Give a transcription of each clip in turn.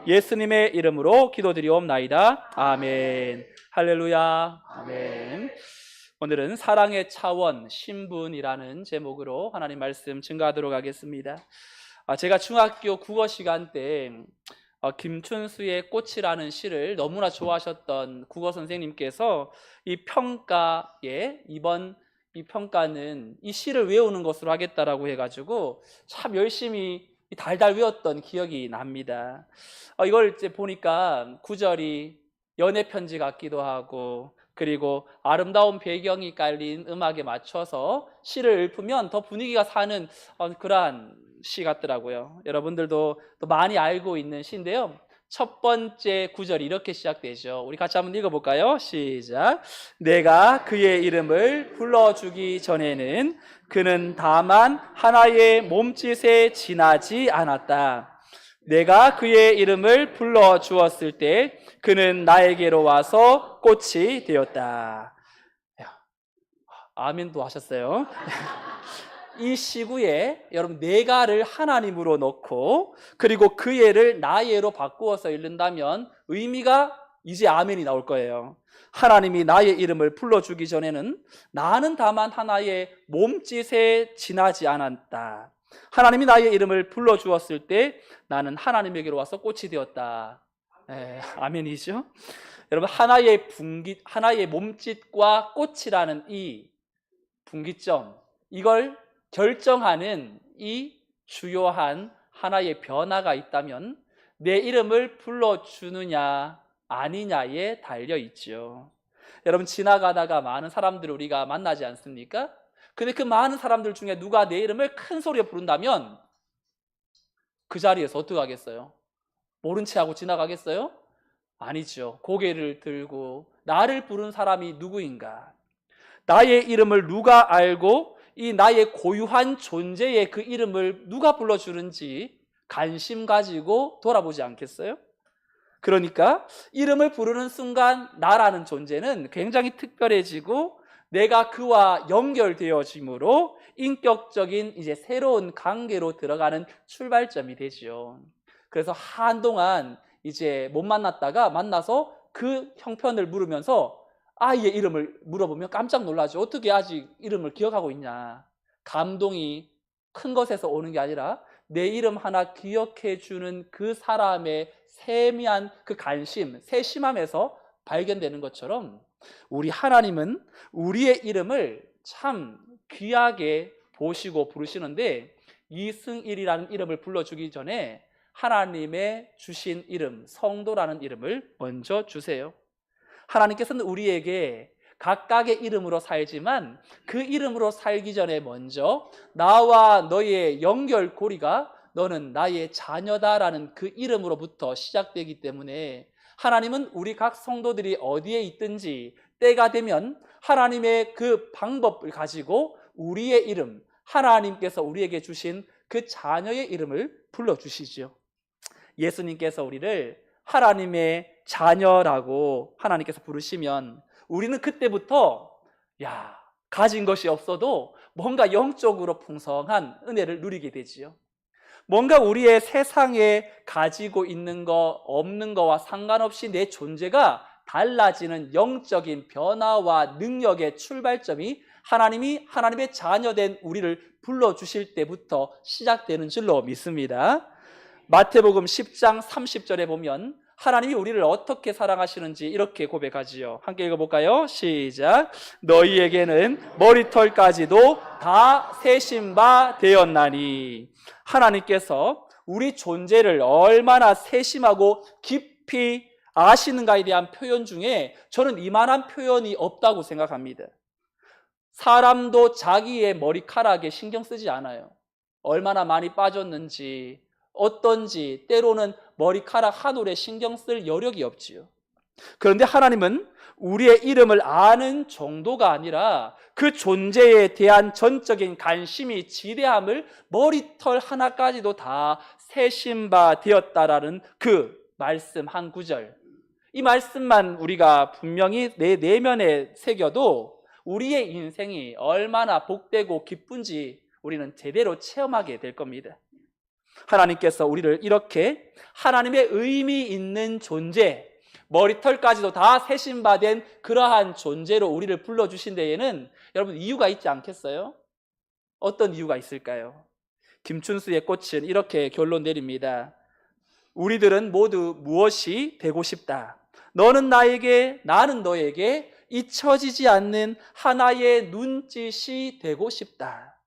예수님의 이름으로 기도드리옵나이다. 아멘. 할렐루야. 아멘. 오늘은 사랑의 차원 신분이라는 제목으로 하나님 말씀 증거하도록 하겠습니다. 제가 중학교 국어 시간 때 김춘수의 꽃이라는 시를 너무나 좋아하셨던 국어 선생님께서 이 평가에 이번 이 평가는 이 시를 외우는 것으로 하겠다라고 해가지고 참 열심히 달달 외웠던 기억이 납니다. 이걸 이제 보니까 구절이 연애 편지 같기도 하고, 그리고 아름다운 배경이 깔린 음악에 맞춰서 시를 읊으면 더 분위기가 사는 그러한 시 같더라고요. 여러분들도 또 많이 알고 있는 시인데요. 첫 번째 구절이 이렇게 시작되죠. 우리 같이 한번 읽어볼까요? 시작. 내가 그의 이름을 불러주기 전에는 그는 다만 하나의 몸짓에 지나지 않았다. 내가 그의 이름을 불러주었을 때 그는 나에게로 와서 꽃이 되었다. 아멘도 하셨어요. 이 시구에 여러분 내가를 하나님으로 넣고 그리고 그애를 나의로 바꾸어서 읽는다면 의미가 이제 아멘이 나올 거예요. 하나님이 나의 이름을 불러주기 전에는 나는 다만 하나의 몸짓에 지나지 않았다. 하나님이 나의 이름을 불러주었을 때 나는 하나님에게로 와서 꽃이 되었다. 아멘이죠. 여러분 하나의 몸짓과 꽃이라는 이 분기점, 이걸 결정하는 이 주요한 하나의 변화가 있다면 내 이름을 불러주느냐 아니냐에 달려있죠. 여러분 지나가다가 많은 사람들을 우리가 만나지 않습니까? 근데 그 많은 사람들 중에 누가 내 이름을 큰 소리로 부른다면 그 자리에서 어떻게 하겠어요? 모른 채 하고 지나가겠어요? 아니죠. 고개를 들고 나를 부른 사람이 누구인가? 나의 이름을 누가 알고 이 나의 고유한 존재의 그 이름을 누가 불러주는지 관심 가지고 돌아보지 않겠어요? 그러니까 이름을 부르는 순간 나라는 존재는 굉장히 특별해지고 내가 그와 연결되어짐으로 인격적인 이제 새로운 관계로 들어가는 출발점이 되죠. 그래서 한동안 이제 못 만났다가 만나서 그 형편을 물으면서 아이의 이름을 물어보면 깜짝 놀라죠. 어떻게 아직 이름을 기억하고 있냐. 감동이 큰 것에서 오는 게 아니라 내 이름 하나 기억해 주는 그 사람의 세미한 그 관심, 세심함에서 발견되는 것처럼 우리 하나님은 우리의 이름을 참 귀하게 보시고 부르시는데 이승일이라는 이름을 불러주기 전에 하나님의 주신 이름, 성도라는 이름을 먼저 주세요. 하나님께서는 우리에게 각각의 이름으로 살지만 그 이름으로 살기 전에 먼저 나와 너의 연결고리가 너는 나의 자녀다라는 그 이름으로부터 시작되기 때문에 하나님은 우리 각 성도들이 어디에 있든지 때가 되면 하나님의 그 방법을 가지고 우리의 이름, 하나님께서 우리에게 주신 그 자녀의 이름을 불러주시죠. 예수님께서 우리를 하나님의 자녀라고 하나님께서 부르시면 우리는 그때부터 가진 것이 없어도 뭔가 영적으로 풍성한 은혜를 누리게 되지요. 뭔가 우리의 세상에 가지고 있는 거 없는 거와 상관없이 내 존재가 달라지는 영적인 변화와 능력의 출발점이 하나님이 하나님의 자녀된 우리를 불러주실 때부터 시작되는 줄로 믿습니다. 마태복음 10장 30절에 보면 하나님이 우리를 어떻게 사랑하시는지 이렇게 고백하지요. 함께 읽어볼까요? 시작. 너희에게는 머리털까지도 다 세신 바 되었나니. 하나님께서 우리 존재를 얼마나 세심하고 깊이 아시는가에 대한 표현 중에 저는 이만한 표현이 없다고 생각합니다. 사람도 자기의 머리카락에 신경 쓰지 않아요. 얼마나 많이 빠졌는지 어떤지 때로는 머리카락 한 올에 신경 쓸 여력이 없지요. 그런데 하나님은 우리의 이름을 아는 정도가 아니라 그 존재에 대한 전적인 관심이 지대함을 머리털 하나까지도 다 세신 바 되었다라는 그 말씀 한 구절, 이 말씀만 우리가 분명히 내 내면에 새겨도 우리의 인생이 얼마나 복되고 기쁜지 우리는 제대로 체험하게 될 겁니다. 하나님께서 우리를 이렇게 하나님의 의미 있는 존재, 머리털까지도 다 세심받은 그러한 존재로 우리를 불러주신 데에는 여러분 이유가 있지 않겠어요? 어떤 이유가 있을까요? 김춘수의 꽃은 이렇게 결론 내립니다. 우리들은 모두 무엇이 되고 싶다. 너는 나에게, 나는 너에게 잊혀지지 않는 하나의 눈짓이 되고 싶다.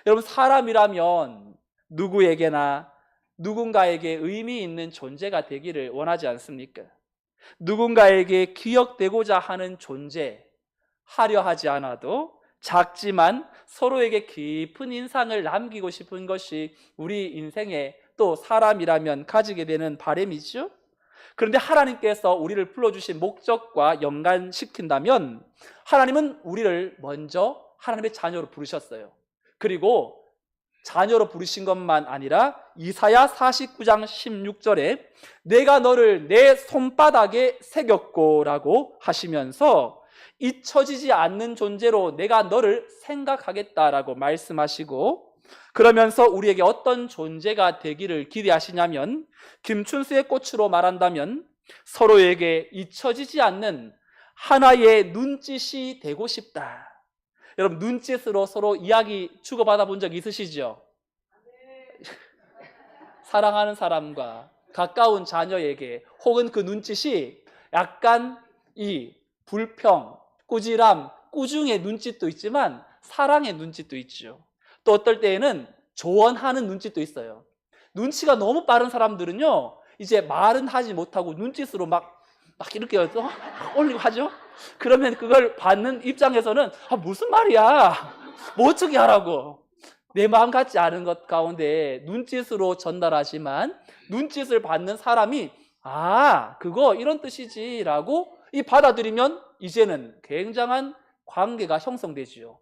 여러분, 사람이라면 누구에게나 누군가에게 의미 있는 존재가 되기를 원하지 않습니까? 누군가에게 기억되고자 하는 존재, 하려 하지 않아도 작지만 서로에게 깊은 인상을 남기고 싶은 것이 우리 인생의 또 사람이라면 가지게 되는 바람이죠. 그런데 하나님께서 우리를 불러주신 목적과 연관시킨다면 하나님은 우리를 먼저 하나님의 자녀로 부르셨어요. 그리고 자녀로 부르신 것만 아니라 이사야 49장 16절에 내가 너를 내 손바닥에 새겼고 라고 하시면서 잊혀지지 않는 존재로 내가 너를 생각하겠다라고 말씀하시고, 그러면서 우리에게 어떤 존재가 되기를 기대하시냐면 김춘수의 꽃으로 말한다면 서로에게 잊혀지지 않는 하나의 눈짓이 되고 싶다. 여러분, 눈짓으로 서로 이야기 주고받아 본 적 있으시죠? 사랑하는 사람과 가까운 자녀에게 혹은 그 눈짓이 약간 이 불평, 꾸지람, 꾸중의 눈짓도 있지만 사랑의 눈짓도 있죠. 또 어떨 때에는 조언하는 눈짓도 있어요. 눈치가 너무 빠른 사람들은요, 이제 말은 하지 못하고 눈짓으로 막 이렇게 올리고 하죠. 그러면 그걸 받는 입장에서는 무슨 말이야, 뭐 어떻게 하라고. 내 마음 같지 않은 것 가운데 눈짓으로 전달하지만 눈짓을 받는 사람이 그거 이런 뜻이지 라고 받아들이면 이제는 굉장한 관계가 형성되지요.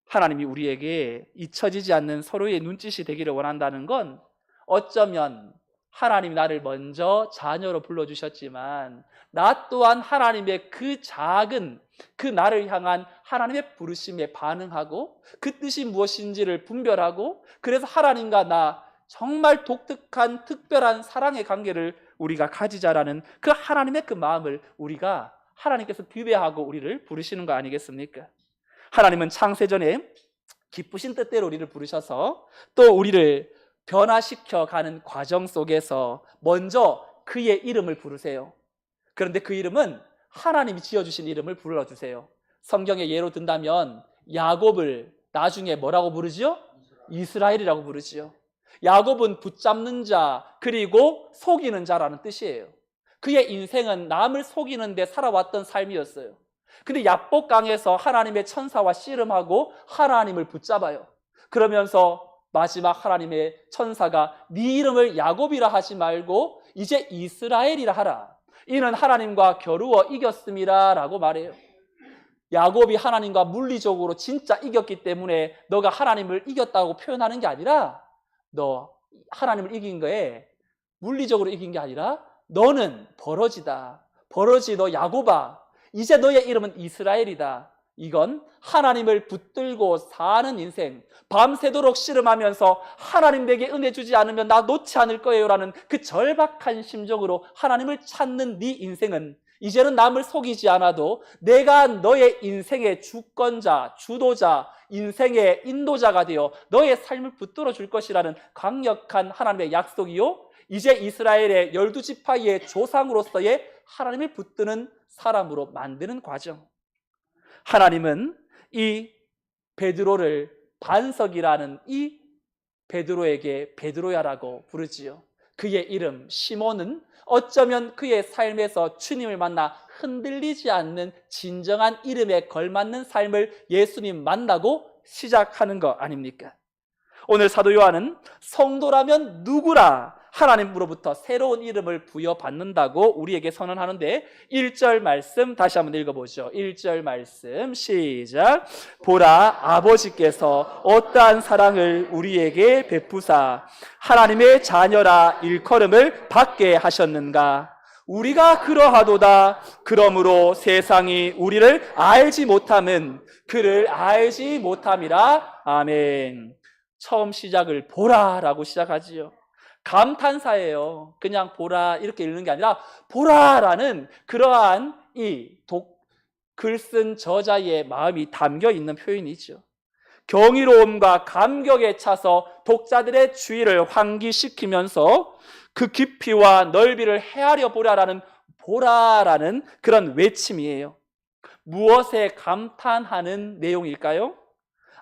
하나님이 우리에게 잊혀지지 않는 서로의 눈짓이 되기를 원한다는 건 어쩌면 하나님이 나를 먼저 자녀로 불러주셨지만 나 또한 하나님의 그 작은 그 나를 향한 하나님의 부르심에 반응하고 그 뜻이 무엇인지를 분별하고, 그래서 하나님과 나 정말 독특한 특별한 사랑의 관계를 우리가 가지자라는 그 하나님의 그 마음을 우리가 하나님께서 기대하고 우리를 부르시는 거 아니겠습니까? 하나님은 창세전에 기쁘신 뜻대로 우리를 부르셔서 또 우리를 변화시켜가는 과정 속에서 먼저 그의 이름을 부르세요. 그런데 그 이름은 하나님이 지어주신 이름을 불러주세요. 성경에 예로 든다면 야곱을 나중에 뭐라고 부르지요? 이스라엘이라고 부르지요. 야곱은 붙잡는 자, 그리고 속이는 자라는 뜻이에요. 그의 인생은 남을 속이는 데 살아왔던 삶이었어요. 근데 야복강에서 하나님의 천사와 씨름하고 하나님을 붙잡아요. 그러면서 마지막 하나님의 천사가 네 이름을 야곱이라 하지 말고 이제 이스라엘이라 하라. 이는 하나님과 겨루어 이겼음이라 라고 말해요. 야곱이 하나님과 물리적으로 진짜 이겼기 때문에 너가 하나님을 이겼다고 표현하는 게 아니라, 너 하나님을 이긴 거에 물리적으로 이긴 게 아니라 너는 버러지다. 버러지 너 야곱아. 이제 너의 이름은 이스라엘이다. 이건 하나님을 붙들고 사는 인생, 밤새도록 씨름하면서 하나님 내게 은혜 주지 않으면 나 놓지 않을 거예요 라는 그 절박한 심정으로 하나님을 찾는 네 인생은 이제는 남을 속이지 않아도 내가 너의 인생의 주권자, 주도자, 인생의 인도자가 되어 너의 삶을 붙들어 줄 것이라는 강력한 하나님의 약속이요, 이제 이스라엘의 12지파의 조상으로서의 하나님을 붙드는 사람으로 만드는 과정. 하나님은 이 베드로를 반석이라는 이 베드로에게 베드로야라고 부르지요. 그의 이름 시몬은 어쩌면 그의 삶에서 주님을 만나 흔들리지 않는 진정한 이름에 걸맞는 삶을 예수님 만나고 시작하는 거 아닙니까? 오늘 사도 요한은 성도라면 누구라 하나님으로부터 새로운 이름을 부여받는다고 우리에게 선언하는데 1절 말씀 다시 한번 읽어보죠. 1절 말씀 시작. 보라, 아버지께서 어떠한 사랑을 우리에게 베푸사 하나님의 자녀라 일컬음을 받게 하셨는가. 우리가 그러하도다. 그러므로 세상이 우리를 알지 못함은 그를 알지 못함이라. 아멘. 처음 시작을 보라라고 시작하지요. 감탄사예요. 그냥 보라 이렇게 읽는 게 아니라 보라라는 그러한 글 쓴 저자의 마음이 담겨 있는 표현이죠. 경이로움과 감격에 차서 독자들의 주의를 환기시키면서 그 깊이와 넓이를 헤아려 보라라는 그런 외침이에요. 무엇에 감탄하는 내용일까요?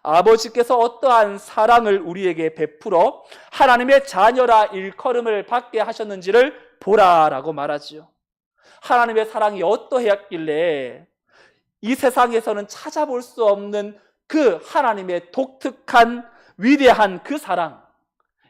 아버지께서 어떠한 사랑을 우리에게 베풀어 하나님의 자녀라 일컬음을 받게 하셨는지를 보라라고 말하지요. 하나님의 사랑이 어떠했길래 이 세상에서는 찾아볼 수 없는 그 하나님의 독특한 위대한 그 사랑.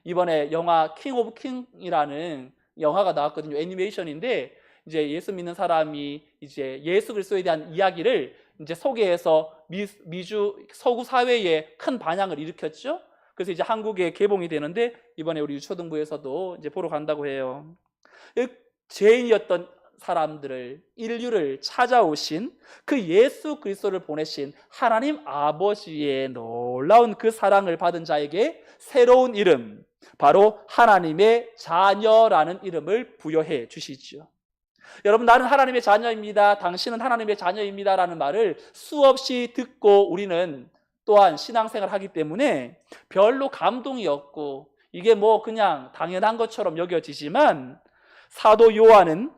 이번에 영화 킹 오브 킹이라는 영화가 나왔거든요. 애니메이션인데 이제 예수 믿는 사람이 이제 예수 그리스도에 대한 이야기를 이제 소개해서 미주 서구 사회에 큰 반향을 일으켰죠. 그래서 이제 한국에 개봉이 되는데 이번에 우리 유초등부에서도 이제 보러 간다고 해요. 죄인이었던 사람들을, 인류를 찾아오신 그 예수 그리스도를 보내신 하나님 아버지의 놀라운 그 사랑을 받은 자에게 새로운 이름, 바로 하나님의 자녀라는 이름을 부여해 주시죠. 여러분, 나는 하나님의 자녀입니다, 당신은 하나님의 자녀입니다 라는 말을 수없이 듣고 우리는 또한 신앙생활을 하기 때문에 별로 감동이 없고 이게 뭐 그냥 당연한 것처럼 여겨지지만, 사도 요한은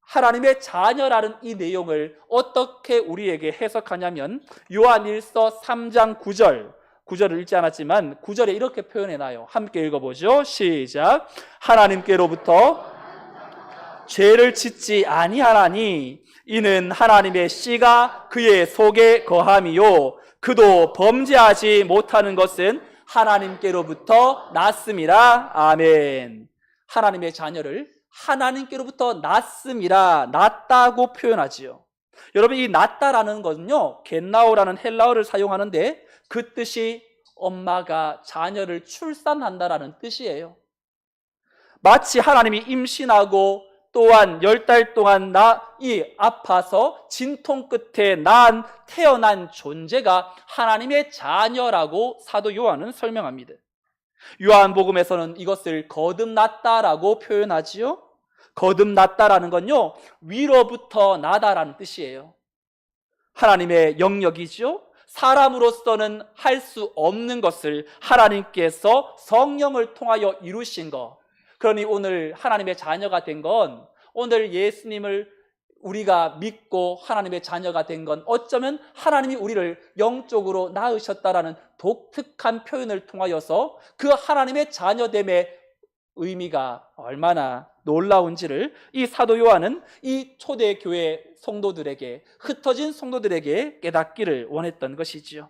하나님의 자녀라는 이 내용을 어떻게 우리에게 해석하냐면 요한일서 3장 9절을 읽지 않았지만 9절에 이렇게 표현해놔요. 함께 읽어보죠. 시작. 하나님께로부터 죄를 짓지 아니하나니 이는 하나님의 씨가 그의 속에 거함이요 그도 범죄하지 못하는 것은 하나님께로부터 났음이라. 아멘. 하나님의 자녀를 하나님께로부터 났다고 표현하지요. 여러분, 이 났다라는 것은요, 겟나오라는 헬라어를 사용하는데 그 뜻이 엄마가 자녀를 출산한다라는 뜻이에요. 마치 하나님이 임신하고 또한 10달 동안 아파서 진통 끝에 태어난 존재가 하나님의 자녀라고 사도 요한은 설명합니다. 요한복음에서는 이것을 거듭났다라고 표현하지요. 거듭났다라는 건요, 위로부터 나다라는 뜻이에요. 하나님의 영역이죠. 사람으로서는 할 수 없는 것을 하나님께서 성령을 통하여 이루신 것. 그러니 오늘 하나님의 자녀가 된 건, 오늘 예수님을 우리가 믿고 하나님의 자녀가 된 건 어쩌면 하나님이 우리를 영적으로 낳으셨다라는 독특한 표현을 통하여서 그 하나님의 자녀됨의 의미가 얼마나 놀라운지를 이 사도 요한은 이 초대교회 성도들에게, 흩어진 성도들에게 깨닫기를 원했던 것이지요.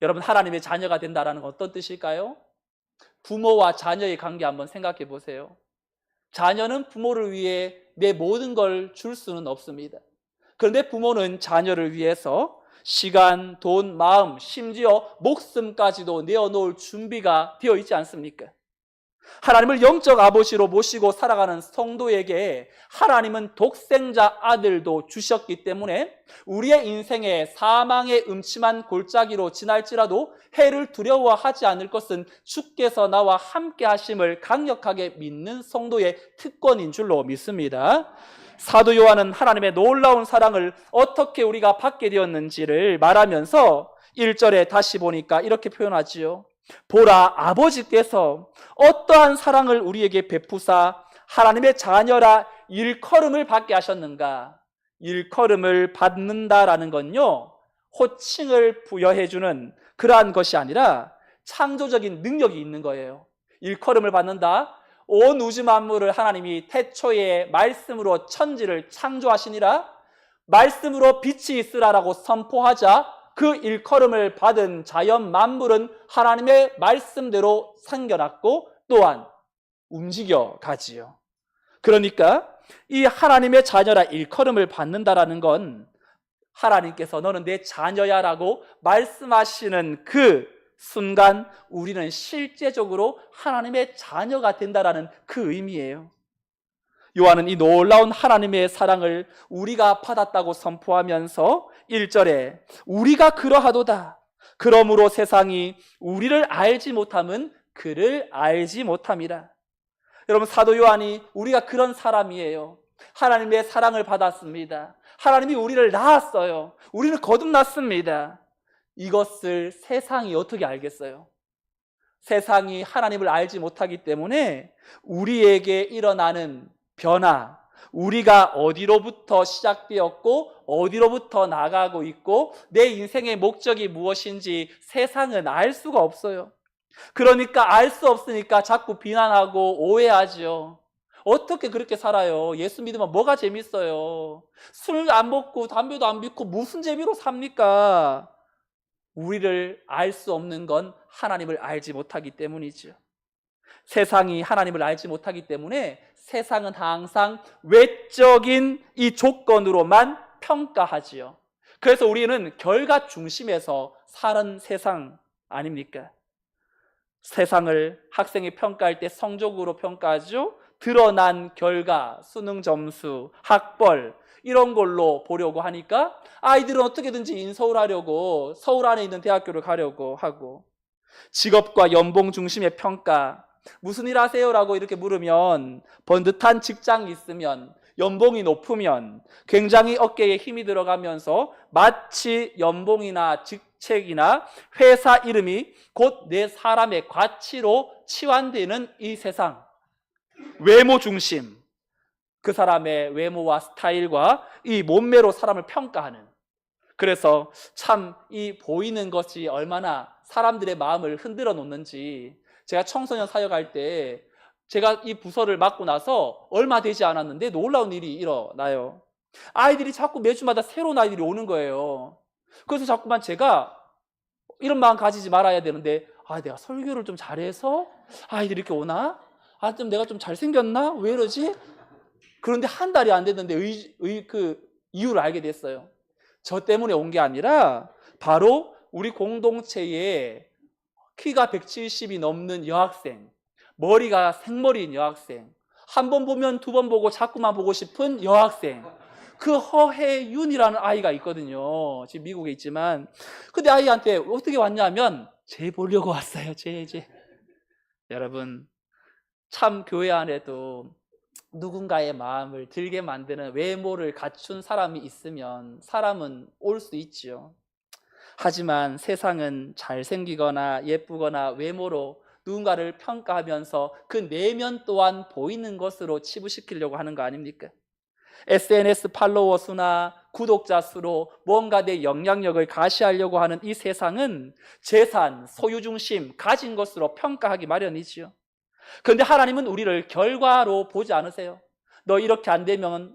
여러분, 하나님의 자녀가 된다는 건 어떤 뜻일까요? 부모와 자녀의 관계 한번 생각해 보세요. 자녀는 부모를 위해 내 모든 걸 줄 수는 없습니다. 그런데 부모는 자녀를 위해서 시간, 돈, 마음, 심지어 목숨까지도 내어놓을 준비가 되어 있지 않습니까? 하나님을 영적 아버지로 모시고 살아가는 성도에게 하나님은 독생자 아들도 주셨기 때문에 우리의 인생에 사망의 음침한 골짜기로 지날지라도 해를 두려워하지 않을 것은 주께서 나와 함께 하심을 강력하게 믿는 성도의 특권인 줄로 믿습니다. 사도 요한은 하나님의 놀라운 사랑을 어떻게 우리가 받게 되었는지를 말하면서 1절에 다시 보니까 이렇게 표현하지요. 보라, 아버지께서 어떠한 사랑을 우리에게 베푸사 하나님의 자녀라 일컬음을 받게 하셨는가. 일컬음을 받는다라는 건요, 호칭을 부여해주는 그러한 것이 아니라 창조적인 능력이 있는 거예요. 일컬음을 받는다. 온 우주 만물을 하나님이 태초에 말씀으로 천지를 창조하시니라. 말씀으로 빛이 있으라라고 선포하자 그 일컬음을 받은 자연 만물은 하나님의 말씀대로 생겨났고 또한 움직여 가지요. 그러니까 이 하나님의 자녀라 일컬음을 받는다라는 건 하나님께서 너는 내 자녀야 라고 말씀하시는 그 순간 우리는 실제적으로 하나님의 자녀가 된다라는 그 의미예요. 요한은 이 놀라운 하나님의 사랑을 우리가 받았다고 선포하면서 1절에 우리가 그러하도다, 그러므로 세상이 우리를 알지 못함은 그를 알지 못함이라. 여러분, 사도 요한이 우리가 그런 사람이에요. 하나님의 사랑을 받았습니다. 하나님이 우리를 낳았어요. 우리는 거듭났습니다. 이것을 세상이 어떻게 알겠어요? 세상이 하나님을 알지 못하기 때문에 우리에게 일어나는 변화, 우리가 어디로부터 시작되었고 어디로부터 나가고 있고 내 인생의 목적이 무엇인지 세상은 알 수가 없어요. 그러니까 알 수 없으니까 자꾸 비난하고 오해하죠. 어떻게 그렇게 살아요? 예수 믿으면 뭐가 재밌어요? 술 안 먹고 담배도 안 피우고 무슨 재미로 삽니까? 우리를 알 수 없는 건 하나님을 알지 못하기 때문이죠. 세상이 하나님을 알지 못하기 때문에 세상은 항상 외적인 이 조건으로만 평가하지요. 그래서 우리는 결과 중심에서 사는 세상 아닙니까? 세상을 학생이 평가할 때 성적으로 평가하죠. 드러난 결과, 수능 점수, 학벌 이런 걸로 보려고 하니까 아이들은 어떻게든지 인서울하려고 서울 안에 있는 대학교를 가려고 하고, 직업과 연봉 중심의 평가, 무슨 일 하세요? 라고 이렇게 물으면 번듯한 직장이 있으면, 연봉이 높으면 굉장히 어깨에 힘이 들어가면서 마치 연봉이나 직책이나 회사 이름이 곧 내 사람의 가치로 치환되는 이 세상, 외모 중심, 그 사람의 외모와 스타일과 이 몸매로 사람을 평가하는, 그래서 참 이 보이는 것이 얼마나 사람들의 마음을 흔들어 놓는지, 제가 청소년 사역할 때 제가 이 부서를 맡고 나서 얼마 되지 않았는데 놀라운 일이 일어나요. 아이들이 자꾸 매주마다 새로운 아이들이 오는 거예요. 그래서 자꾸만 제가 이런 마음 가지지 말아야 되는데, 내가 설교를 좀 잘해서 아이들이 이렇게 오나? 좀 내가 좀 잘생겼나? 왜 이러지? 그런데 한 달이 안 됐는데 그 이유를 알게 됐어요. 저 때문에 온 게 아니라 바로 우리 공동체에 키가 170이 넘는 여학생, 머리가 생머리인 여학생, 한 번 보면 두 번 보고 자꾸만 보고 싶은 여학생, 그 허혜윤이라는 아이가 있거든요. 지금 미국에 있지만. 근데 아이한테 어떻게 왔냐면 쟤 보려고 왔어요. 쟤. 여러분, 참 교회 안에도 누군가의 마음을 들게 만드는 외모를 갖춘 사람이 있으면 사람은 올 수 있지요. 하지만 세상은 잘생기거나 예쁘거나 외모로 누군가를 평가하면서 그 내면 또한 보이는 것으로 치부시키려고 하는 거 아닙니까? SNS 팔로워 수나 구독자 수로 뭔가 내 영향력을 가시하려고 하는 이 세상은 재산, 소유 중심, 가진 것으로 평가하기 마련이지요. 그런데 하나님은 우리를 결과로 보지 않으세요. 너 이렇게 안 되면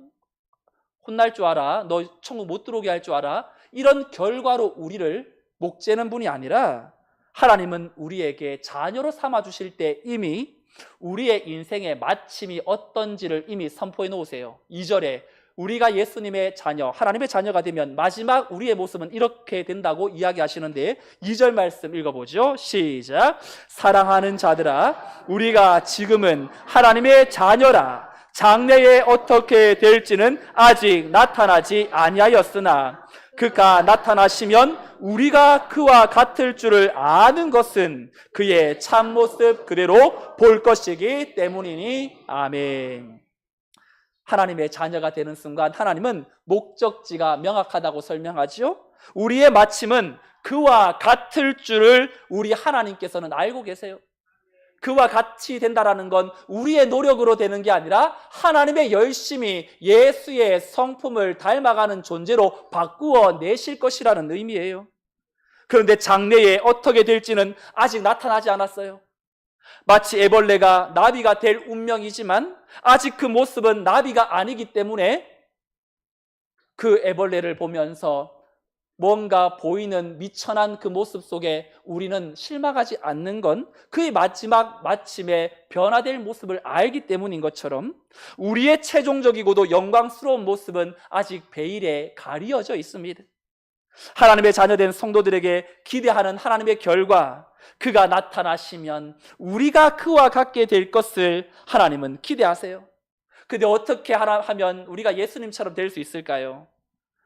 혼날 줄 알아. 너 천국 못 들어오게 할 줄 알아. 이런 결과로 우리를 목재는 분이 아니라, 하나님은 우리에게 자녀로 삼아주실 때 이미 우리의 인생의 마침이 어떤지를 이미 선포해 놓으세요. 2절에 우리가 예수님의 자녀, 하나님의 자녀가 되면 마지막 우리의 모습은 이렇게 된다고 이야기하시는데, 2절 말씀 읽어보죠. 시작. 사랑하는 자들아, 우리가 지금은 하나님의 자녀라. 장래에 어떻게 될지는 아직 나타나지 아니하였으나 그가 나타나시면 우리가 그와 같을 줄을 아는 것은 그의 참모습 그대로 볼 것이기 때문이니. 아멘. 하나님의 자녀가 되는 순간 하나님은 목적지가 명확하다고 설명하지요. 우리의 마침은 그와 같을 줄을 우리 하나님께서는 알고 계세요. 그와 같이 된다라는 건 우리의 노력으로 되는 게 아니라 하나님의 열심히 예수의 성품을 닮아가는 존재로 바꾸어 내실 것이라는 의미예요. 그런데 장래에 어떻게 될지는 아직 나타나지 않았어요. 마치 애벌레가 나비가 될 운명이지만 아직 그 모습은 나비가 아니기 때문에 그 애벌레를 보면서 뭔가 보이는 미천한 그 모습 속에 우리는 실망하지 않는 건 그의 마지막 마침에 변화될 모습을 알기 때문인 것처럼, 우리의 최종적이고도 영광스러운 모습은 아직 베일에 가리어져 있습니다. 하나님의 자녀된 성도들에게 기대하는 하나님의 결과, 그가 나타나시면 우리가 그와 같게 될 것을 하나님은 기대하세요. 근데 어떻게 하면 우리가 예수님처럼 될 수 있을까요?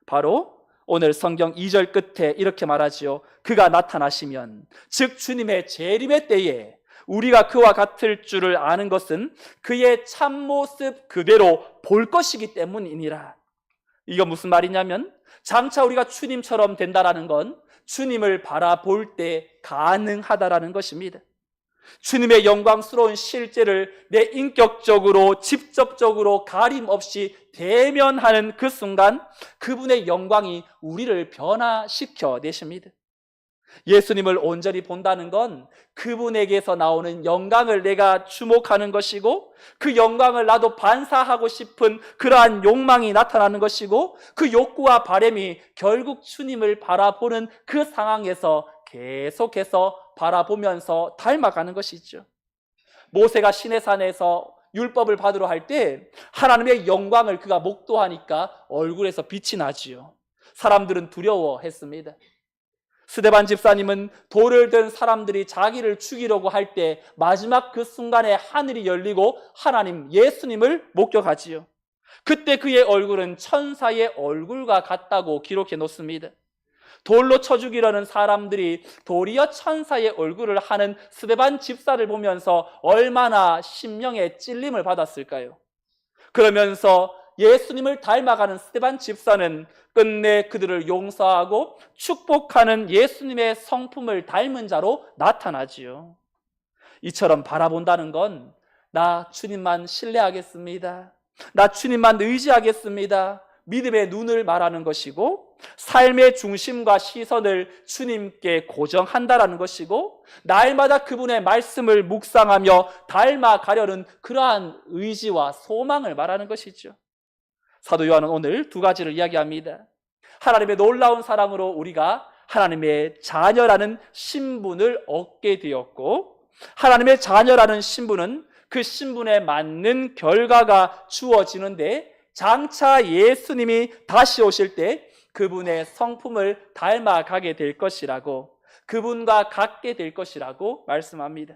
바로 오늘 성경 2절 끝에 이렇게 말하지요. 그가 나타나시면, 즉 주님의 재림의 때에 우리가 그와 같을 줄을 아는 것은 그의 참모습 그대로 볼 것이기 때문이니라. 이거 무슨 말이냐면, 장차 우리가 주님처럼 된다라는 건 주님을 바라볼 때 가능하다라는 것입니다. 주님의 영광스러운 실제를 내 인격적으로 직접적으로 가림 없이 대면하는 그 순간 그분의 영광이 우리를 변화시켜 내십니다. 예수님을 온전히 본다는 건 그분에게서 나오는 영광을 내가 주목하는 것이고, 그 영광을 나도 반사하고 싶은 그러한 욕망이 나타나는 것이고, 그 욕구와 바람이 결국 주님을 바라보는 그 상황에서 계속해서 바라보면서 닮아가는 것이죠. 모세가 시내산에서 율법을 받으러 할 때 하나님의 영광을 그가 목도하니까 얼굴에서 빛이 나지요. 사람들은 두려워했습니다. 스데반 집사님은 돌을 든 사람들이 자기를 죽이려고 할 때 마지막 그 순간에 하늘이 열리고 하나님 예수님을 목격하지요. 그때 그의 얼굴은 천사의 얼굴과 같다고 기록해 놓습니다. 돌로 쳐 죽이려는 사람들이 도리어 천사의 얼굴을 하는 스데반 집사를 보면서 얼마나 심령의 찔림을 받았을까요? 그러면서 예수님을 닮아가는 스데반 집사는 끝내 그들을 용서하고 축복하는 예수님의 성품을 닮은 자로 나타나지요. 이처럼 바라본다는 건 나 주님만 신뢰하겠습니다, 나 주님만 의지하겠습니다, 믿음의 눈을 말하는 것이고, 삶의 중심과 시선을 주님께 고정한다라는 것이고, 날마다 그분의 말씀을 묵상하며 닮아가려는 그러한 의지와 소망을 말하는 것이죠. 사도 요한은 오늘 두 가지를 이야기합니다. 하나님의 놀라운 사랑으로 우리가 하나님의 자녀라는 신분을 얻게 되었고, 하나님의 자녀라는 신분은 그 신분에 맞는 결과가 주어지는데, 장차 예수님이 다시 오실 때 그분의 성품을 닮아가게 될 것이라고, 그분과 같게 될 것이라고 말씀합니다.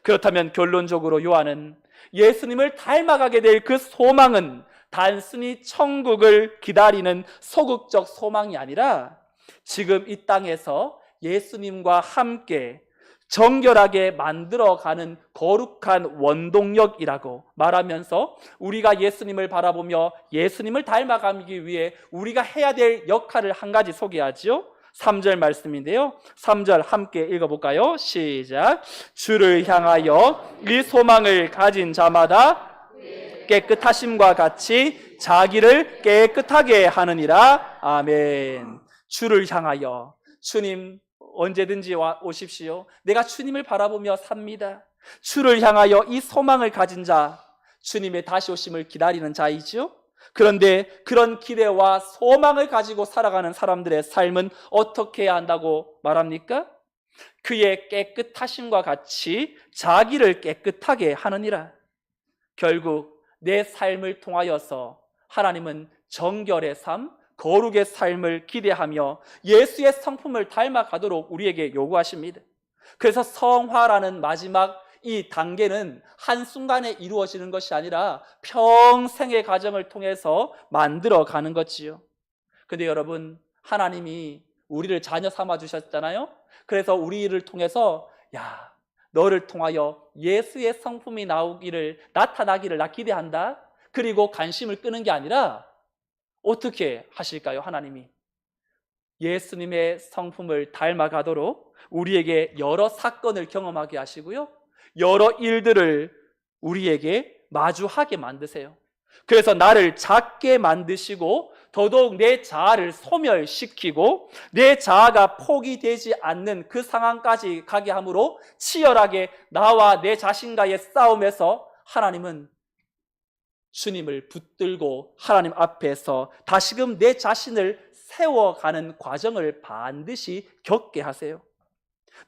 그렇다면 결론적으로 요한은 예수님을 닮아가게 될 그 소망은 단순히 천국을 기다리는 소극적 소망이 아니라 지금 이 땅에서 예수님과 함께 정결하게 만들어가는 거룩한 원동력이라고 말하면서, 우리가 예수님을 바라보며 예수님을 닮아가기 위해 우리가 해야 될 역할을 한 가지 소개하지요. 3절 말씀인데요, 3절 함께 읽어볼까요? 시작. 주를 향하여 이 소망을 가진 자마다 깨끗하심과 같이 자기를 깨끗하게 하느니라. 아멘. 주를 향하여, 주님 언제든지 오십시오. 내가 주님을 바라보며 삽니다. 주를 향하여 이 소망을 가진 자, 주님의 다시 오심을 기다리는 자이죠. 그런데 그런 기대와 소망을 가지고 살아가는 사람들의 삶은 어떻게 해야 한다고 말합니까? 그의 깨끗하심과 같이 자기를 깨끗하게 하느니라. 결국 내 삶을 통하여서 하나님은 정결의 삶, 거룩의 삶을 기대하며 예수의 성품을 닮아가도록 우리에게 요구하십니다. 그래서 성화라는 마지막 이 단계는 한순간에 이루어지는 것이 아니라 평생의 과정을 통해서 만들어가는 것이요. 근데 여러분, 하나님이 우리를 자녀 삼아 주셨잖아요. 그래서 우리를 통해서 너를 통하여 예수의 성품이 나타나기를 나 기대한다. 그리고 관심을 끄는 게 아니라 어떻게 하실까요? 하나님이 예수님의 성품을 닮아가도록 우리에게 여러 사건을 경험하게 하시고요, 여러 일들을 우리에게 마주하게 만드세요. 그래서 나를 작게 만드시고 더더욱 내 자아를 소멸시키고 내 자아가 포기되지 않는 그 상황까지 가게 함으로 치열하게 나와 내 자신과의 싸움에서 하나님은 주님을 붙들고 하나님 앞에서 다시금 내 자신을 세워가는 과정을 반드시 겪게 하세요.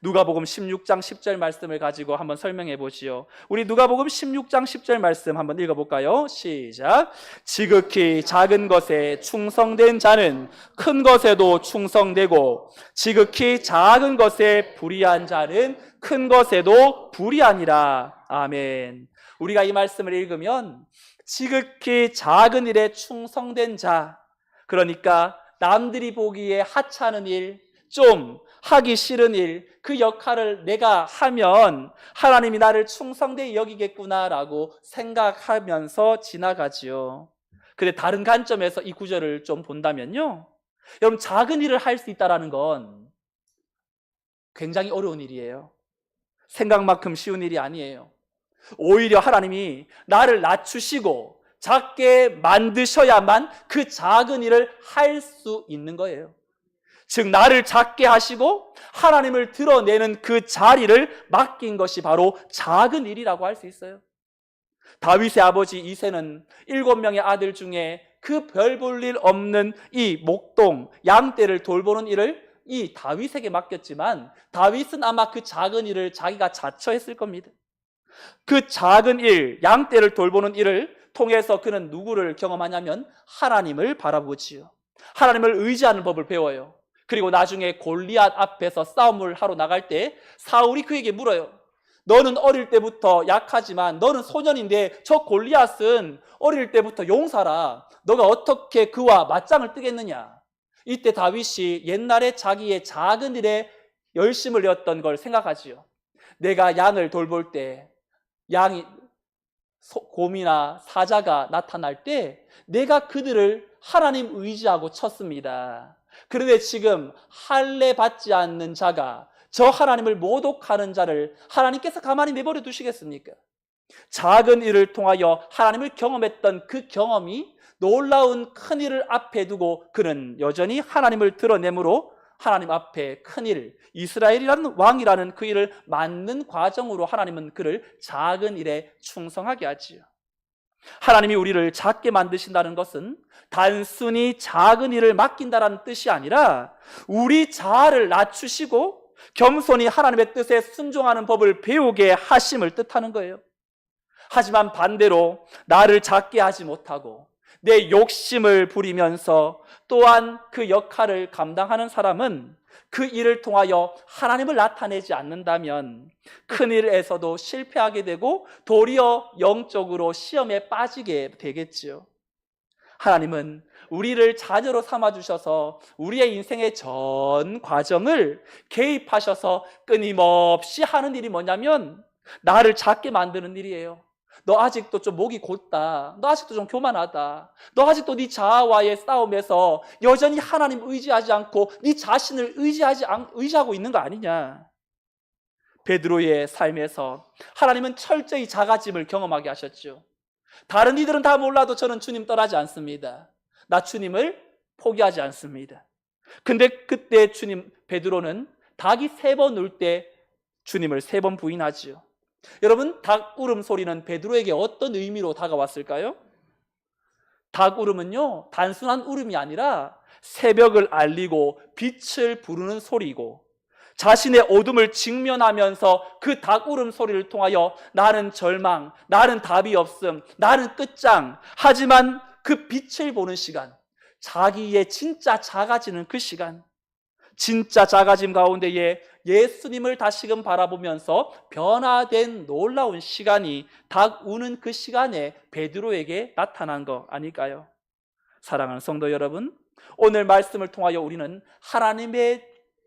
누가복음 16장 10절 말씀을 가지고 한번 설명해 보시오. 우리 누가복음 16장 10절 말씀 한번 읽어볼까요? 시작. 지극히 작은 것에 충성된 자는 큰 것에도 충성되고 지극히 작은 것에 불의한 자는 큰 것에도 불의하니라. 아멘. 우리가 이 말씀을 읽으면 지극히 작은 일에 충성된 자, 그러니까 남들이 보기에 하찮은 일, 좀 하기 싫은 일, 그 역할을 내가 하면 하나님이 나를 충성되게 여기겠구나라고 생각하면서 지나가지요. 근데 다른 관점에서 이 구절을 좀 본다면요, 여러분, 작은 일을 할 수 있다는 건 굉장히 어려운 일이에요. 생각만큼 쉬운 일이 아니에요. 오히려 하나님이 나를 낮추시고 작게 만드셔야만 그 작은 일을 할 수 있는 거예요. 즉, 나를 작게 하시고 하나님을 드러내는 그 자리를 맡긴 것이 바로 작은 일이라고 할 수 있어요. 다윗의 아버지 이새는 7명의 아들 중에 그 별 볼 일 없는 이 목동, 양떼를 돌보는 일을 이 다윗에게 맡겼지만 다윗은 아마 그 작은 일을 자기가 자처했을 겁니다. 그 작은 일, 양떼를 돌보는 일을 통해서 그는 누구를 경험하냐면 하나님을 바라보지요. 하나님을 의지하는 법을 배워요. 그리고 나중에 골리앗 앞에서 싸움을 하러 나갈 때 사울이 그에게 물어요. 너는 어릴 때부터 약하지만 너는 소년인데 저 골리앗은 어릴 때부터 용사라. 너가 어떻게 그와 맞짱을 뜨겠느냐? 이때 다윗이 옛날에 자기의 작은 일에 열심을 내었던 걸 생각하지요. 내가 양을 돌볼 때 양이 곰이나 사자가 나타날 때 내가 그들을 하나님 의지하고 쳤습니다. 그런데 지금 할례 받지 않는 자가 저 하나님을 모독하는 자를 하나님께서 가만히 내버려 두시겠습니까? 작은 일을 통하여 하나님을 경험했던 그 경험이 놀라운 큰 일을 앞에 두고 그는 여전히 하나님을 드러내므로 하나님 앞에 큰 일, 이스라엘이라는 왕이라는 그 일을 맡는 과정으로 하나님은 그를 작은 일에 충성하게 하지요. 하나님이 우리를 작게 만드신다는 것은 단순히 작은 일을 맡긴다는 뜻이 아니라 우리 자아를 낮추시고 겸손히 하나님의 뜻에 순종하는 법을 배우게 하심을 뜻하는 거예요. 하지만 반대로 나를 작게 하지 못하고 내 욕심을 부리면서 또한 그 역할을 감당하는 사람은 그 일을 통하여 하나님을 나타내지 않는다면 큰 일에서도 실패하게 되고 도리어 영적으로 시험에 빠지게 되겠지요. 하나님은 우리를 자녀로 삼아주셔서 우리의 인생의 전 과정을 개입하셔서 끊임없이 하는 일이 뭐냐면 나를 작게 만드는 일이에요. 너 아직도 좀 목이 곧다. 너 아직도 좀 교만하다. 너 아직도 네 자아와의 싸움에서 여전히 하나님 의지하지 않고 네 자신을 의지하고 있는 거 아니냐. 베드로의 삶에서 하나님은 철저히 작아짐을 경험하게 하셨죠. 다른 이들은 다 몰라도 저는 주님 떠나지 않습니다. 나 주님을 포기하지 않습니다. 근데 그때 베드로는 닭이 3번 울 때 주님을 3번 부인하지요. 여러분, 닭 울음 소리는 베드로에게 어떤 의미로 다가왔을까요? 닭 울음은요, 단순한 울음이 아니라 새벽을 알리고 빛을 부르는 소리이고 자신의 어둠을 직면하면서 그 닭 울음 소리를 통하여 나는 절망, 나는 답이 없음, 나는 끝장, 하지만 그 빛을 보는 시간, 자기의 진짜 작아지는 그 시간, 진짜 작아짐 가운데에 예수님을 다시금 바라보면서 변화된 놀라운 시간이 닭 우는 그 시간에 베드로에게 나타난 거 아닐까요? 사랑하는 성도 여러분, 오늘 말씀을 통하여 우리는 하나님의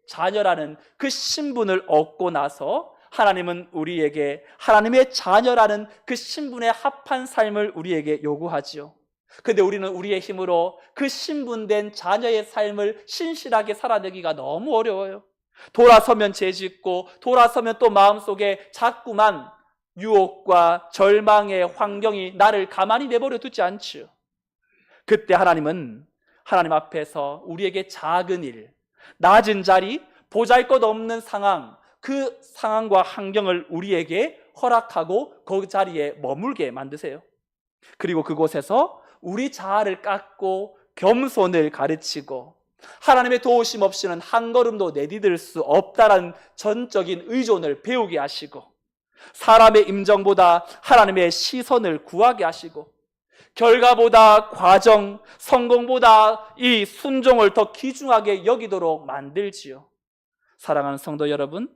자녀라는 그 신분을 얻고 나서 하나님은 우리에게 하나님의 자녀라는 그 신분에 합한 삶을 우리에게 요구하지요. 근데 우리는 우리의 힘으로 그 신분된 자녀의 삶을 신실하게 살아내기가 너무 어려워요. 돌아서면 죄짓고 돌아서면 또 마음속에 자꾸만 유혹과 절망의 환경이 나를 가만히 내버려 두지 않지요. 그때 하나님은 하나님 앞에서 우리에게 작은 일, 낮은 자리, 보잘것없는 상황, 그 상황과 환경을 우리에게 허락하고 그 자리에 머물게 만드세요. 그리고 그곳에서 우리 자아를 깎고 겸손을 가르치고 하나님의 도우심 없이는 한 걸음도 내디딜 수 없다라는 전적인 의존을 배우게 하시고 사람의 임정보다 하나님의 시선을 구하게 하시고 결과보다 과정, 성공보다 이 순종을 더 귀중하게 여기도록 만들지요. 사랑하는 성도 여러분,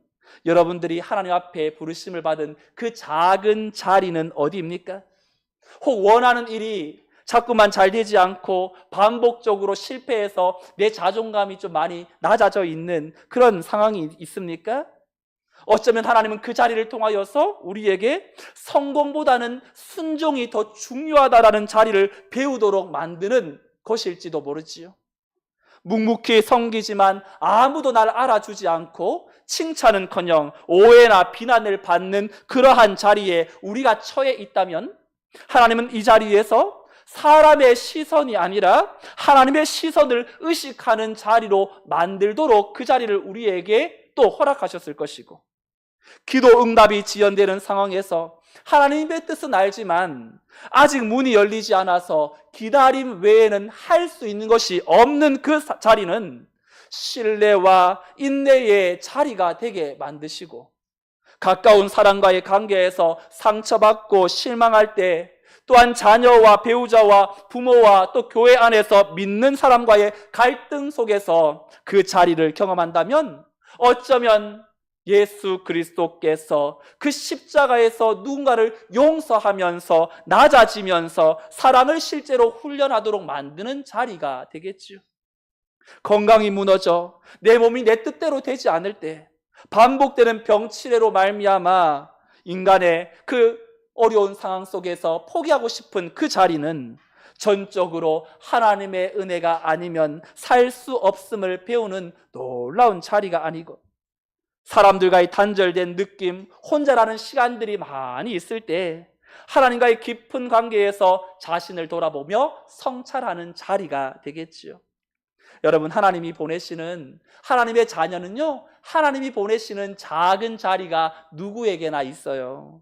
여러분들이 하나님 앞에 부르심을 받은 그 작은 자리는 어디입니까? 혹 원하는 일이 자꾸만 잘 되지 않고 반복적으로 실패해서 내 자존감이 좀 많이 낮아져 있는 그런 상황이 있습니까? 어쩌면 하나님은 그 자리를 통하여서 우리에게 성공보다는 순종이 더 중요하다라는 자리를 배우도록 만드는 것일지도 모르지요. 묵묵히 섬기지만 아무도 날 알아주지 않고 칭찬은커녕 오해나 비난을 받는 그러한 자리에 우리가 처해 있다면 하나님은 이 자리에서 사람의 시선이 아니라 하나님의 시선을 의식하는 자리로 만들도록 그 자리를 우리에게 또 허락하셨을 것이고, 기도 응답이 지연되는 상황에서 하나님의 뜻은 알지만 아직 문이 열리지 않아서 기다림 외에는 할 수 있는 것이 없는 그 자리는 신뢰와 인내의 자리가 되게 만드시고, 가까운 사람과의 관계에서 상처받고 실망할 때, 또한 자녀와 배우자와 부모와 또 교회 안에서 믿는 사람과의 갈등 속에서 그 자리를 경험한다면 어쩌면 예수 그리스도께서 그 십자가에서 누군가를 용서하면서 낮아지면서 사랑을 실제로 훈련하도록 만드는 자리가 되겠죠. 건강이 무너져 내 몸이 내 뜻대로 되지 않을 때, 반복되는 병치레로 말미암아 인간의 그 어려운 상황 속에서 포기하고 싶은 그 자리는 전적으로 하나님의 은혜가 아니면 살 수 없음을 배우는 놀라운 자리가 아니고, 사람들과의 단절된 느낌, 혼자라는 시간들이 많이 있을 때 하나님과의 깊은 관계에서 자신을 돌아보며 성찰하는 자리가 되겠지요. 여러분, 하나님이 보내시는 하나님의 자녀는요, 하나님이 보내시는 작은 자리가 누구에게나 있어요.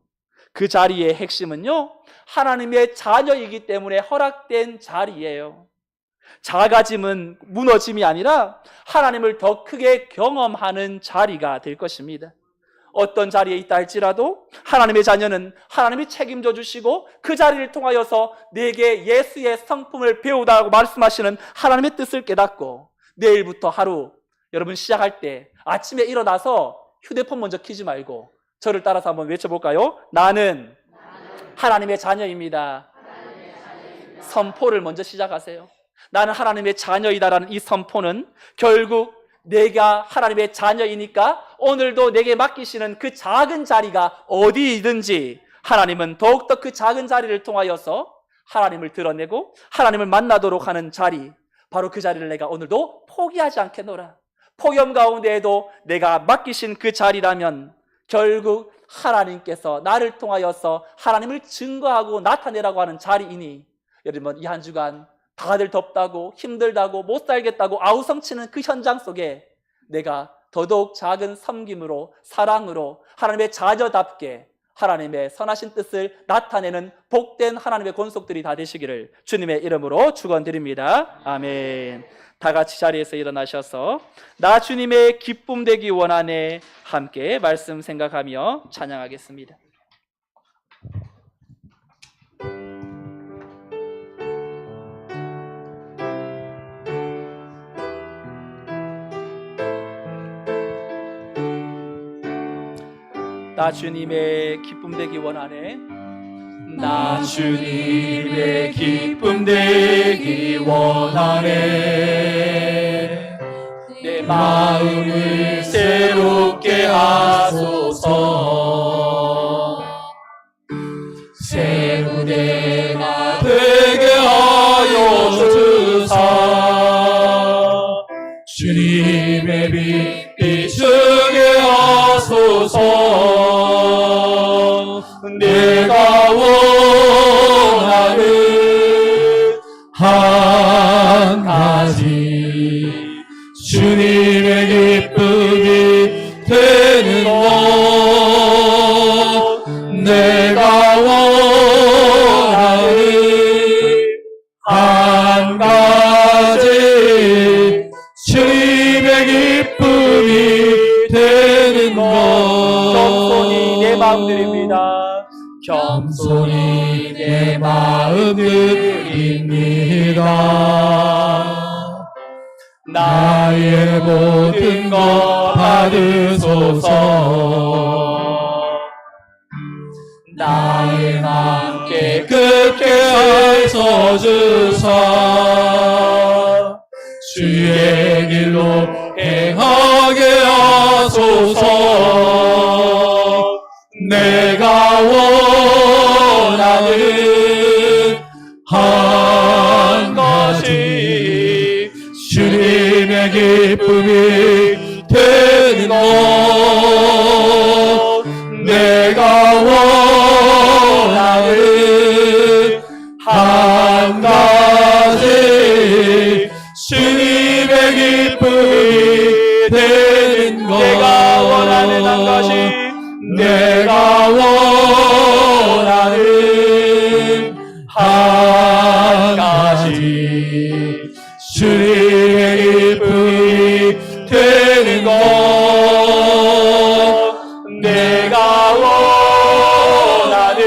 그 자리의 핵심은요, 하나님의 자녀이기 때문에 허락된 자리예요. 작아짐은 무너짐이 아니라 하나님을 더 크게 경험하는 자리가 될 것입니다. 어떤 자리에 있다 할지라도 하나님의 자녀는 하나님이 책임져 주시고 그 자리를 통하여서 내게 예수의 성품을 배우다라고 말씀하시는 하나님의 뜻을 깨닫고, 내일부터 하루 여러분 시작할 때 아침에 일어나서 휴대폰 먼저 켜지 말고 저를 따라서 한번 외쳐볼까요? 나는 하나님의 자녀입니다. 선포를 먼저 시작하세요. 나는 하나님의 자녀이다라는 이 선포는 결국 내가 하나님의 자녀이니까 오늘도 내게 맡기시는 그 작은 자리가 어디이든지 하나님은 더욱더 그 작은 자리를 통하여서 하나님을 드러내고 하나님을 만나도록 하는 자리, 바로 그 자리를 내가 오늘도 포기하지 않겠노라. 폭염 가운데에도 내가 맡기신 그 자리라면 결국 하나님께서 나를 통하여서 하나님을 증거하고 나타내라고 하는 자리이니, 여러분 이 한 주간 다들 덥다고 힘들다고 못 살겠다고 아우성치는 그 현장 속에 내가 더더욱 작은 섬김으로 사랑으로 하나님의 자녀답게 하나님의 선하신 뜻을 나타내는 복된 하나님의 권속들이 다 되시기를 주님의 이름으로 축원드립니다. 아멘. 다 같이 자리에서 일어나셔서 나 주님의 기쁨 되기 원하네 함께 말씀 생각하며 찬양하겠습니다. 나 주님의 기쁨 되기 원하네. 나 주님의 기쁨 되기 원하네. 내 마음을 새롭게 하소서. 새 무대가 되게 하여 주사. 주님의 빛 비추게 하소서. 내가 원하는 한 가지, 주님의 기쁨이 되는 것. 내가 원하는 한 가지, 주님의 기쁨이 되는 것. 겸손히 내 마음 드립니다. 겸손히 내 마음 드립니다. 나의 모든 것 받으소서. 나의 맘 깨끗게 하소주사 주의 길로 행하게 하소서. 내가 원하는 한 가지 주님의 기쁨이 되는 것. 내가 원하는 한 가지 주님의 기쁨이 되는 것. 내가 원하는 한 가지 내가 원하는 한 가지 주님의 기쁨이 되는 것. 내가 원하는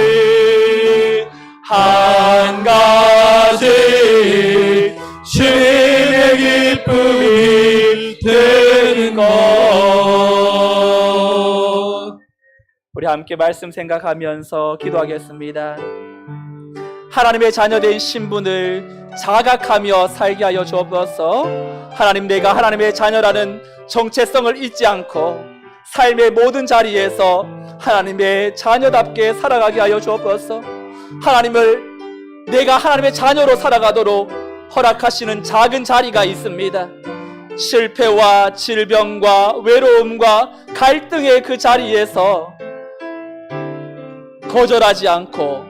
한 가지 주님의 기쁨이 되는 것. 우리 함께 말씀 생각하면서 기도하겠습니다. 하나님의 자녀된 신분을 자각하며 살게 하여 주옵소서. 하나님, 내가 하나님의 자녀라는 정체성을 잊지 않고 삶의 모든 자리에서 하나님의 자녀답게 살아가게 하여 주옵소서. 내가 하나님의 자녀로 살아가도록 허락하시는 작은 자리가 있습니다. 실패와 질병과 외로움과 갈등의 그 자리에서 거절하지 않고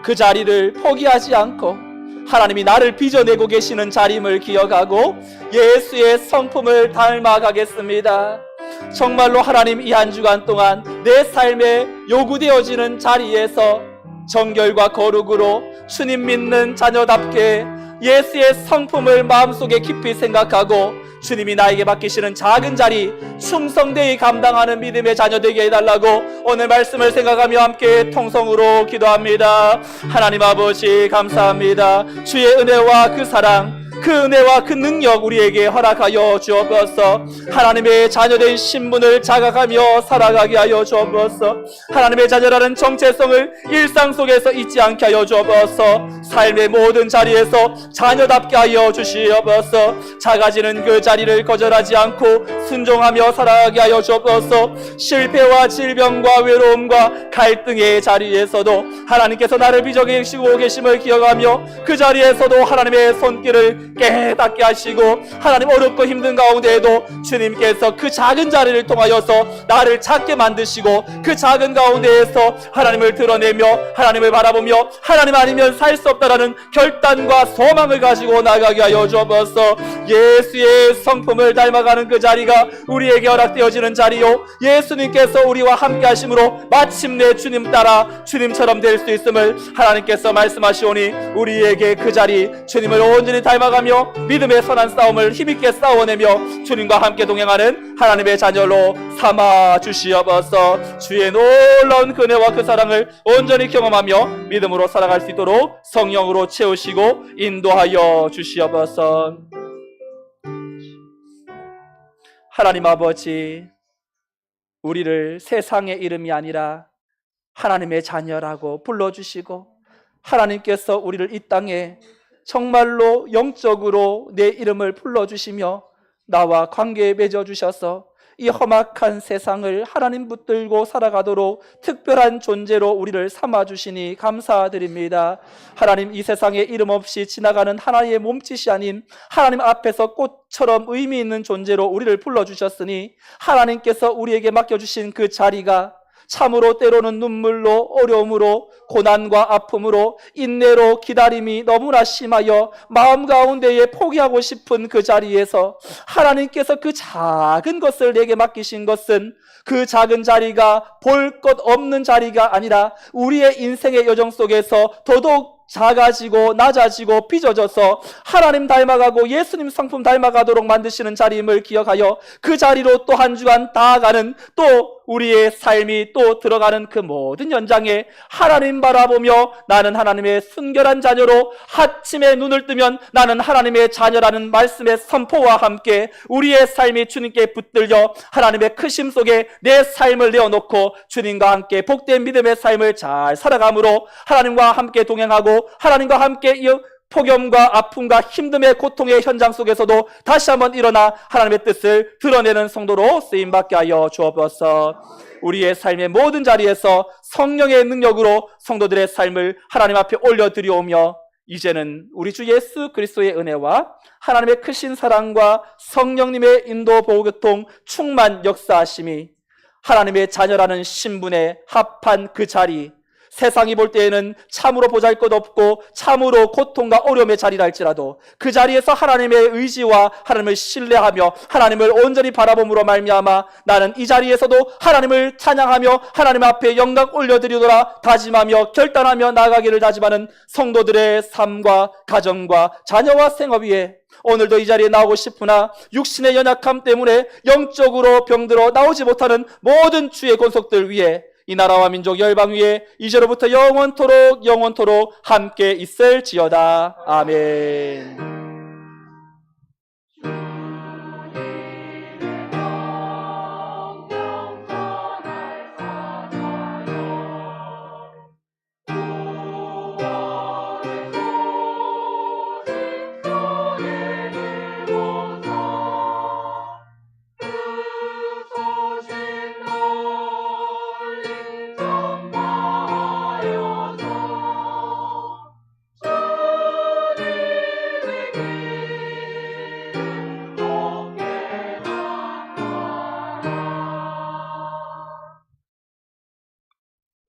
그 자리를 포기하지 않고 하나님이 나를 빚어내고 계시는 자림을 기억하고 예수의 성품을 닮아가겠습니다. 정말로 하나님, 이 한 주간 동안 내 삶에 요구되어지는 자리에서 정결과 거룩으로 주님 믿는 자녀답게 예수의 성품을 마음속에 깊이 생각하고 주님이 나에게 맡기시는 작은 자리 충성되이 감당하는 믿음의 자녀 되게 해달라고 오늘 말씀을 생각하며 함께 통성으로 기도합니다. 하나님 아버지, 감사합니다. 주의 은혜와 그 사랑, 그 은혜와 그 능력 우리에게 허락하여 주옵소서. 하나님의 자녀된 신분을 자각하며 살아가게 하여 주옵소서. 하나님의 자녀라는 정체성을 일상 속에서 잊지 않게 하여 주옵소서. 삶의 모든 자리에서 자녀답게 하여 주시옵소서. 작아지는 그 자리를 거절하지 않고 순종하며 살아가게 하여 주옵소서. 실패와 질병과 외로움과 갈등의 자리에서도 하나님께서 나를 빚어계시고 계심을 기억하며 그 자리에서도 하나님의 손길을 깨닫게 하시고 하나님, 어렵고 힘든 가운데에도 주님께서 그 작은 자리를 통하여서 나를 작게 만드시고 그 작은 가운데에서 하나님을 드러내며 하나님을 바라보며 하나님 아니면 살 수 없다라는 결단과 소망을 가지고 나가게 하여 주옵소서. 예수의 성품을 닮아가는 그 자리가 우리에게 허락되어지는 자리요, 예수님께서 우리와 함께 하심으로 마침내 주님 따라 주님처럼 될 수 있음을 하나님께서 말씀하시오니 우리에게 그 자리 주님을 온전히 닮아가며 믿음의 선한 싸움을 힘있게 싸워내며 주님과 함께 동행하는 하나님의 자녀로 삼아 주시옵소서. 주의 놀라운 은혜와 그 사랑을 온전히 경험하며 믿음으로 살아갈 수 있도록 성령으로 채우시고 인도하여 주시옵소서. 하나님 아버지, 우리를 세상의 이름이 아니라 하나님의 자녀라고 불러주시고 하나님께서 우리를 이 땅에 정말로 영적으로 내 이름을 불러주시며 나와 관계에 맺어주셔서 이 험악한 세상을 하나님 붙들고 살아가도록 특별한 존재로 우리를 삼아주시니 감사드립니다. 하나님, 이 세상에 이름 없이 지나가는 하나님의 몸짓이 아닌 하나님 앞에서 꽃처럼 의미 있는 존재로 우리를 불러주셨으니 하나님께서 우리에게 맡겨주신 그 자리가 참으로 때로는 눈물로, 어려움으로, 고난과 아픔으로, 인내로, 기다림이 너무나 심하여 마음 가운데에 포기하고 싶은 그 자리에서 하나님께서 그 작은 것을 내게 맡기신 것은 그 작은 자리가 볼 것 없는 자리가 아니라 우리의 인생의 여정 속에서 더더욱 작아지고 낮아지고 빚어져서 하나님 닮아가고 예수님 성품 닮아가도록 만드시는 자리임을 기억하여 그 자리로 또 한 주간 나아가는, 또 우리의 삶이 또 들어가는 그 모든 연장에 하나님 바라보며 나는 하나님의 순결한 자녀로, 아침에 눈을 뜨면 나는 하나님의 자녀라는 말씀의 선포와 함께 우리의 삶이 주님께 붙들려 하나님의 크심 속에 내 삶을 내어놓고 주님과 함께 복된 믿음의 삶을 잘 살아감으로 하나님과 함께 동행하고 하나님과 함께 이 폭염과 아픔과 힘듦의 고통의 현장 속에서도 다시 한번 일어나 하나님의 뜻을 드러내는 성도로 쓰임받게 하여 주옵소서. 우리의 삶의 모든 자리에서 성령의 능력으로 성도들의 삶을 하나님 앞에 올려드리오며, 이제는 우리 주 예수 그리스도의 은혜와 하나님의 크신 사랑과 성령님의 인도 보호교통 충만 역사하심이 하나님의 자녀라는 신분에 합한 그 자리, 세상이 볼 때에는 참으로 보잘것없고 참으로 고통과 어려움의 자리라 할지라도 그 자리에서 하나님의 의지와 하나님을 신뢰하며 하나님을 온전히 바라봄으로 말미암아 나는 이 자리에서도 하나님을 찬양하며 하나님 앞에 영광 올려드리노라 다짐하며 결단하며 나아가기를 다짐하는 성도들의 삶과 가정과 자녀와 생업 위에 오늘도 이 자리에 나오고 싶으나 육신의 연약함 때문에 영적으로 병들어 나오지 못하는 모든 주의 권속들 위에 이 나라와 민족 열방 위에 이제로부터 영원토록 함께 있을지어다. 아멘.